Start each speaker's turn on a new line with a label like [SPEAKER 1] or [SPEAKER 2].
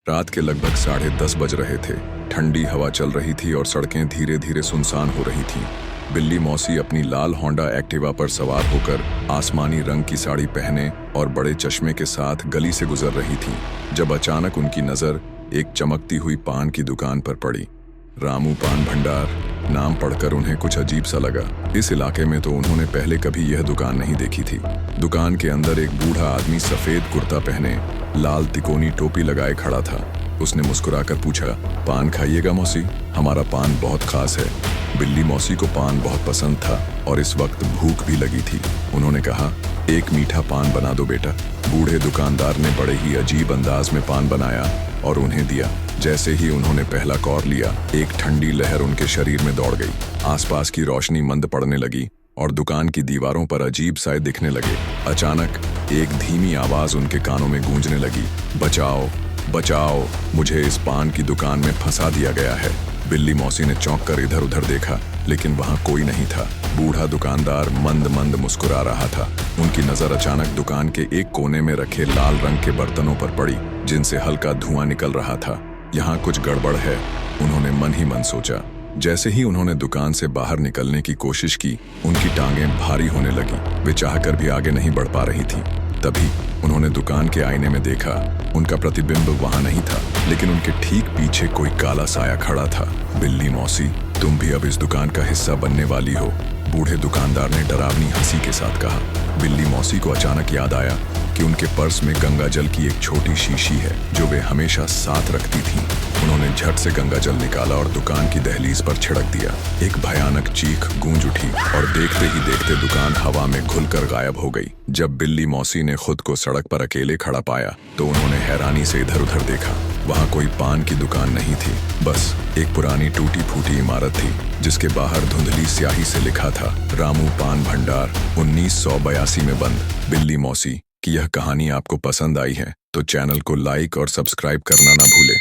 [SPEAKER 1] रात के लगभग 10:30 बज रहे थे। ठंडी हवा चल रही थी और सड़कें धीरे धीरे सुनसान हो रही थीं। बिल्ली मौसी अपनी लाल होंडा एक्टिवा पर सवार होकर आसमानी रंग की साड़ी पहने और बड़े चश्मे के साथ गली से गुजर रही थी, जब अचानक उनकी नज़र एक चमकती हुई पान की दुकान पर पड़ी। रामू पान भंडार नाम पढ़कर उन्हें कुछ अजीब सा लगा। इस इलाके में तो उन्होंने पहले कभी यह दुकान नहीं देखी थी। दुकान के अंदर एक बूढ़ा आदमी सफ़ेद कुर्ता पहने लाल तिकोनी टोपी लगाए खड़ा था। उसने मुस्कुराकर पूछा, पान खाइएगा मौसी? हमारा पान बहुत खास है। बिल्ली मौसी को पान बहुत पसंद था और इस वक्त भूख भी लगी थी। उन्होंने कहा, एक मीठा पान बना दो बेटा। बूढ़े दुकानदार ने बड़े ही अजीब अंदाज में पान बनाया और उन्हें दिया। जैसे ही उन्होंने पहला कौर लिया, एक ठंडी लहर उनके शरीर में दौड़ गई। आसपास की रोशनी मंद पड़ने लगी और दुकान की दीवारों पर अजीब साए दिखने लगे। अचानक एक धीमी आवाज उनके कानों में गूंजने लगी, बचाओ बचाओ, मुझे इस पान की दुकान में फंसा दिया गया है। बिल्ली मौसी ने चौंक कर इधर उधर देखा, लेकिन वहां कोई नहीं था। बूढ़ा दुकानदार मंद मंद मुस्कुरा रहा था। उनकी नजर अचानक दुकान के एक कोने में रखे लाल रंग के बर्तनों पर पड़ी, जिनसे हल्का धुआं निकल रहा था। यहाँ कुछ गड़बड़ है, उन्होंने मन ही मन सोचा। जैसे ही उन्होंने दुकान से बाहर निकलने की कोशिश की, उनकी टांगें भारी होने लगी। वे चाहकर भी आगे नहीं बढ़ पा रही थीं। तभी उन्होंने दुकान के आईने में देखा। उनका प्रतिबिंब वहां नहीं था, लेकिन उनके ठीक पीछे कोई काला साया खड़ा था। बिल्ली मौसी, तुम भी अब इस दुकान का हिस्सा बनने वाली हो, बूढ़े दुकानदार ने डरावनी हंसी के साथ कहा। बिल्ली मौसी को अचानक याद आया कि उनके पर्स में गंगा जल की एक छोटी शीशी है, जो वे हमेशा साथ रखती थीं। उन्होंने झट से गंगा जल निकाला और दुकान की दहलीज पर छिड़क दिया। एक भयानक चीख गूंज उठी और देखते ही देखते दुकान हवा में घुलकर गायब हो गई। जब बिल्ली मौसी ने खुद को सड़क पर अकेले खड़ा पाया, तो उन्होंने हैरानी से इधर उधर देखा। वहां कोई पान की दुकान नहीं थी, बस एक पुरानी टूटी फूटी इमारत थी, जिसके बाहर धुंधली स्याही से लिखा था, रामू पान भंडार 1982 में बंद। बिल्ली मौसी की यह कहानी आपको पसंद आई है तो चैनल को लाइक और सब्सक्राइब करना ना भूले।